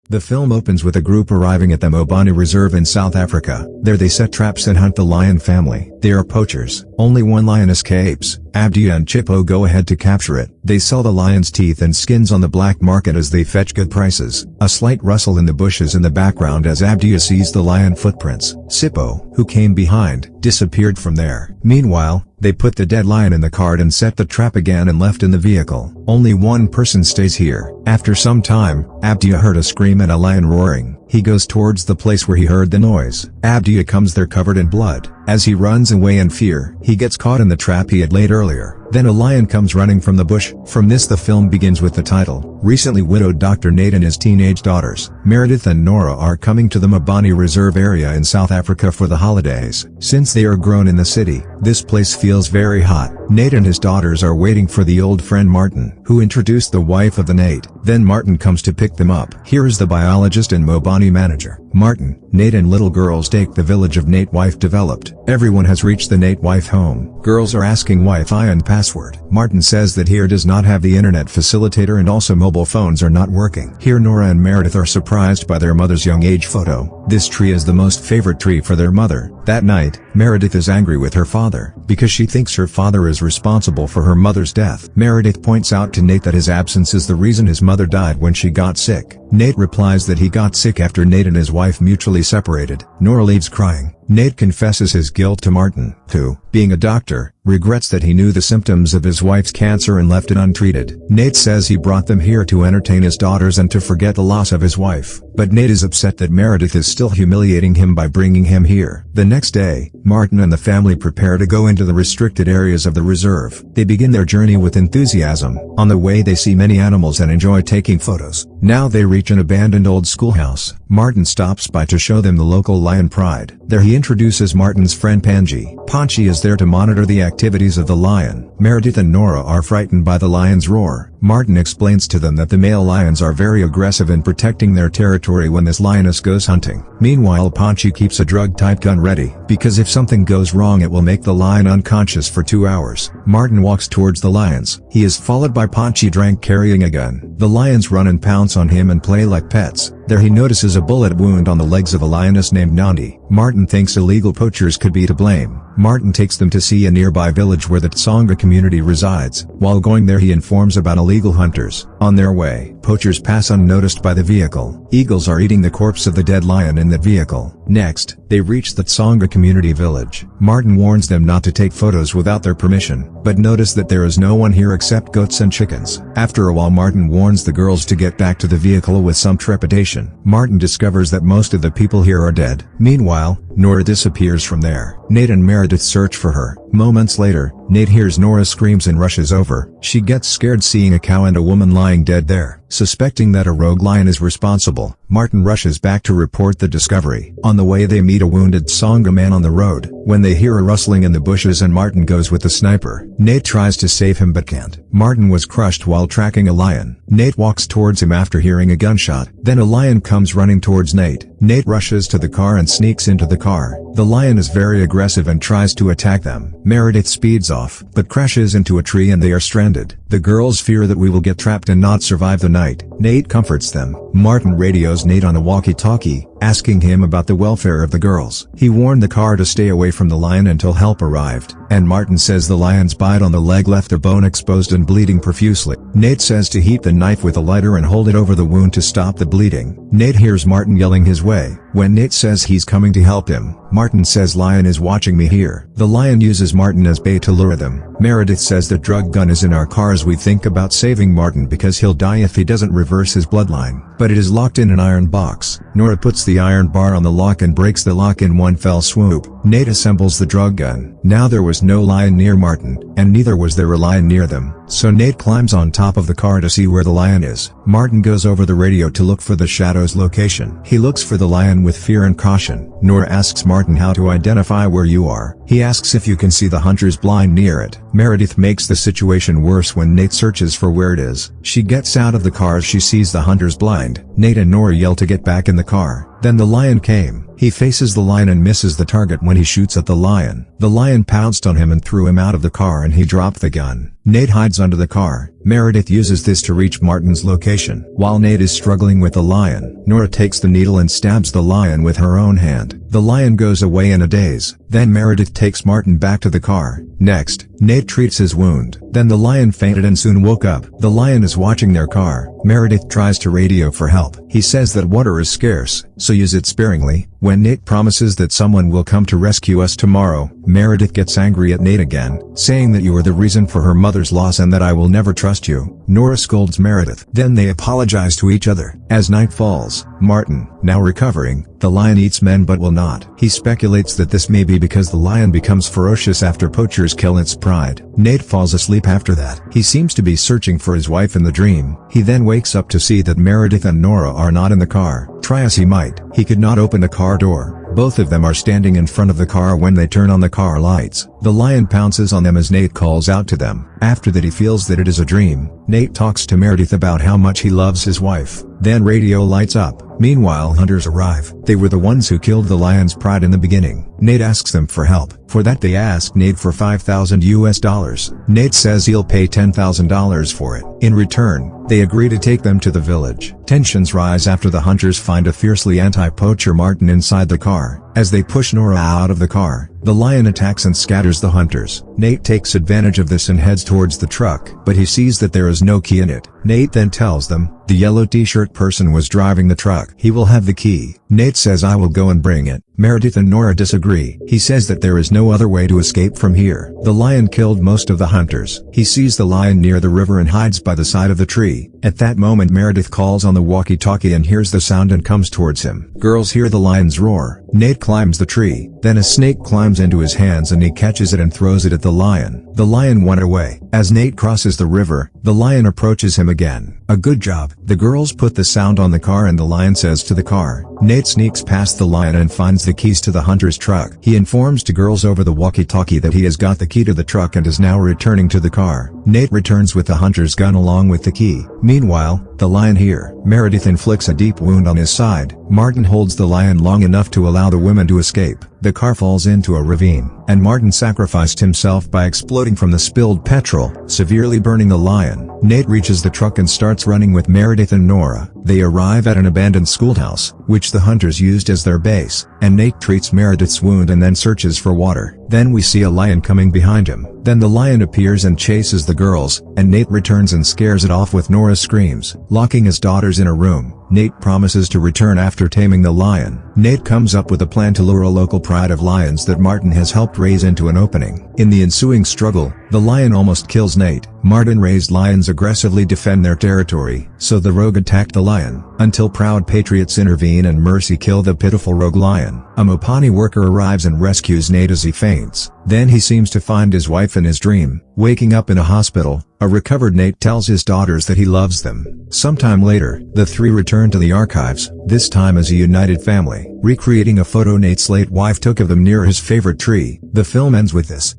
The film opens with a group arriving at the Mobani Reserve in South Africa. There they set traps and hunt the lion family. They are poachers. Only one lion escapes. Abdia and Chippo go ahead to capture it. They sell the lion's teeth and skins on the black market as they fetch good prices. A slight rustle in the bushes in the background as Abdia sees the lion footprints. Chippo, who came behind, disappeared from there. Meanwhile, they put the dead lion in the cart and set the trap again and left in the vehicle. Only one person stays here. After some time, Abdia heard a scream and a lion roaring. He goes towards the place where he heard the noise. Abdia comes there covered in blood. As he runs away in fear, he gets caught in the trap he had laid earlier. Then a lion comes running from the bush. From this the film begins with the title. Recently widowed Dr. Nate and his teenage daughters, Meredith and Nora, are coming to the Mobani Reserve area in South Africa for the holidays. Since they are grown in the city, this place feels very hot. Nate and his daughters are waiting for the old friend Martin, who introduced the wife of the Nate. Then Martin comes to pick them up. Here is the biologist and Mobani manager. Martin, Nate and little girls take the village of Nate wife developed. Everyone has reached the Nate wife home. Girls are asking Wi-Fi and password. Martin says that here does not have the internet facilitator and also mobile phones are not working. Here Nora and Meredith are surprised by their mother's young age photo. This tree is the most favorite tree for their mother. That night, Meredith is angry with her father, because she thinks her father is responsible for her mother's death. Meredith points out to Nate that his absence is the reason his mother died when she got sick. Nate replies that he got sick after Nate and his wife mutually separated. Nora leaves crying. Nate confesses his guilt to Martin, who, being a doctor, regrets that he knew the symptoms of his wife's cancer and left it untreated. Nate says he brought them here to entertain his daughters and to forget the loss of his wife. But Nate is upset that Meredith is still humiliating him by bringing him here. The next day, Martin and the family prepare to go into the restricted areas of the reserve. They begin their journey with enthusiasm. On the way they see many animals and enjoy taking photos. Now they reach an abandoned old schoolhouse. Martin stops by to show them the local lion pride. There he introduces Martin's friend Panji. Panji is there to monitor the activities of the lion. Meredith and Nora are frightened by the lion's roar. Martin explains to them that the male lions are very aggressive in protecting their territory when this lioness goes hunting. Meanwhile, Panji keeps a drug-type gun ready, because if something goes wrong it will make the lion unconscious for 2 hours. Martin walks towards the lions. He is followed by Panji Drank carrying a gun. The lions run and pounce on him and play like pets. There he notices a bullet wound on the legs of a lioness named Nandi. Martin thinks illegal poachers could be to blame. Martin takes them to see a nearby village where the Tsonga community resides. While going there he informs about illegal hunters. On their way, poachers pass unnoticed by the vehicle. Eagles are eating the corpse of the dead lion in that vehicle. Next, they reach the Tsonga community village. Martin warns them not to take photos without their permission, but notice that there is no one here except goats and chickens. After a while Martin warns the girls to get back to the vehicle with some trepidation. Martin discovers that most of the people here are dead. Meanwhile, Nora disappears from there. Nate and Meredith search for her. Moments later, Nate hears Nora's screams and rushes over. She gets scared seeing a cow and a woman lying dead there. Suspecting that a rogue lion is responsible, Martin rushes back to report the discovery. On the way they meet a wounded Tsonga man on the road. When they hear a rustling in the bushes and Martin goes with the sniper. Nate tries to save him but can't. Martin was crushed while tracking a lion. Nate walks towards him after hearing a gunshot. Then a lion comes running towards Nate. Nate rushes to the car and sneaks into the car. The lion is very aggressive and tries to attack them. Meredith speeds off, but crashes into a tree and they are stranded. The girls fear that we will get trapped and not survive the night. Nate comforts them. Martin radios Nate on a walkie-talkie, asking him about the welfare of the girls. He warned the car to stay away from the lion until help arrived, and Martin says the lion's bite on the leg left a bone exposed and bleeding profusely. Nate says to heat the knife with a lighter and hold it over the wound to stop the bleeding. Nate hears Martin yelling his way. When Nate says he's coming to help him, Martin says lion is watching me here. The lion uses Martin as bait to lure them. Meredith says the drug gun is in our car as we think about saving Martin because he'll die if he doesn't reverse his bloodline. But it is locked in an iron box. Nora puts the iron bar on the lock and breaks the lock in one fell swoop. Nate assembles the drug gun. Now there was no lion near Martin, and neither was there a lion near them. So Nate climbs on top of the car to see where the lion is. Martin goes over the radio to look for the Shadow's location. He looks for the lion with fear and caution. Nora asks Martin how to identify where you are. He asks if you can see the hunter's blind near it. Meredith makes the situation worse when Nate searches for where it is. She gets out of the car as she sees the hunter's blind. Nate and Nora yell to get back in the car. Then the lion came. He faces the lion and misses the target when he shoots at the lion. The lion pounced on him and threw him out of the car and he dropped the gun. Nate hides under the car. Meredith uses this to reach Martin's location. While Nate is struggling with the lion, Nora takes the needle and stabs the lion with her own hand. The lion goes away in a daze. Then Meredith takes Martin back to the car. Next, Nate treats his wound. Then the lion fainted and soon woke up. The lion is watching their car. Meredith tries to radio for help. He says that water is scarce, so use it sparingly. When Nate promises that someone will come to rescue us tomorrow, Meredith gets angry at Nate again, saying that you are the reason for her mother's loss and that I will never trust you. Nora scolds Meredith. Then they apologize to each other. As night falls, Martin, now recovering, the lion eats men but will not. He speculates that this may be because the lion becomes ferocious after poachers kill its pride. Nate falls asleep after that. He seems to be searching for his wife in the dream. He then wakes up to see that Meredith and Nora are not in the car. Try as he might, he could not open the car door. Both of them are standing in front of the car when they turn on the car lights. The lion pounces on them as Nate calls out to them. After that he feels that it is a dream. Nate talks to Meredith about how much he loves his wife. Then radio lights up. Meanwhile hunters arrive. They were the ones who killed the lion's pride in the beginning. Nate asks them for help. For that they ask Nate for $5,000. Nate says he'll pay $10,000 for it. In return, they agree to take them to the village. Tensions rise after the hunters find a fiercely anti-poacher Martin inside the car. As they push Nora out of the car, the lion attacks and scatters the hunters. Nate takes advantage of this and heads towards the truck, but he sees that there is no key in it. Nate then tells them, the yellow t-shirt person was driving the truck. He will have the key. Nate says I will go and bring it. Meredith and Nora disagree. He says that there is no other way to escape from here. The lion killed most of the hunters. He sees the lion near the river and hides by the side of the tree. At that moment Meredith calls on the walkie-talkie and hears the sound and comes towards him. Girls hear the lion's roar. Nate climbs the tree. Then a snake climbs into his hands and he catches it and throws it at the lion. The lion went away. As Nate crosses the river, the lion approaches him again. A good job. The girls put the sound on the car and the lion says to the car. Nate sneaks past the lion and finds the keys to the hunter's truck. He informs to girls over the walkie-talkie that he has got the key to the truck and is now returning to the car. Nate returns with the hunter's gun along with the key. Meanwhile, the lion here. Meredith inflicts a deep wound on his side. Martin holds the lion long enough to allow the women to escape. The car falls into a ravine, and Martin sacrificed himself by exploding from the spilled petrol, severely burning the lion. Nate reaches the truck and starts running with Meredith and Nora. They arrive at an abandoned schoolhouse, which the hunters used as their base, and Nate treats Meredith's wound and then searches for water. Then we see a lion coming behind him. Then the lion appears and chases the girls, and Nate returns and scares it off with Nora's screams. Locking his daughters in a room, Nate promises to return after taming the lion. Nate comes up with a plan to lure a local pride of lions that Martin has helped raise into an opening. In the ensuing struggle, the lion almost kills Nate. Martin-raised lions aggressively defend their territory, so the rogue attacked the lion, until proud patriots intervene and mercy kill the pitiful rogue lion. A Mopani worker arrives and rescues Nate as he faints. Then he seems to find his wife in his dream. Waking up in a hospital, a recovered Nate tells his daughters that he loves them. Sometime later, the three return to the archives, this time as a united family, recreating a photo Nate's late wife took of them near his favorite tree. The film ends with this.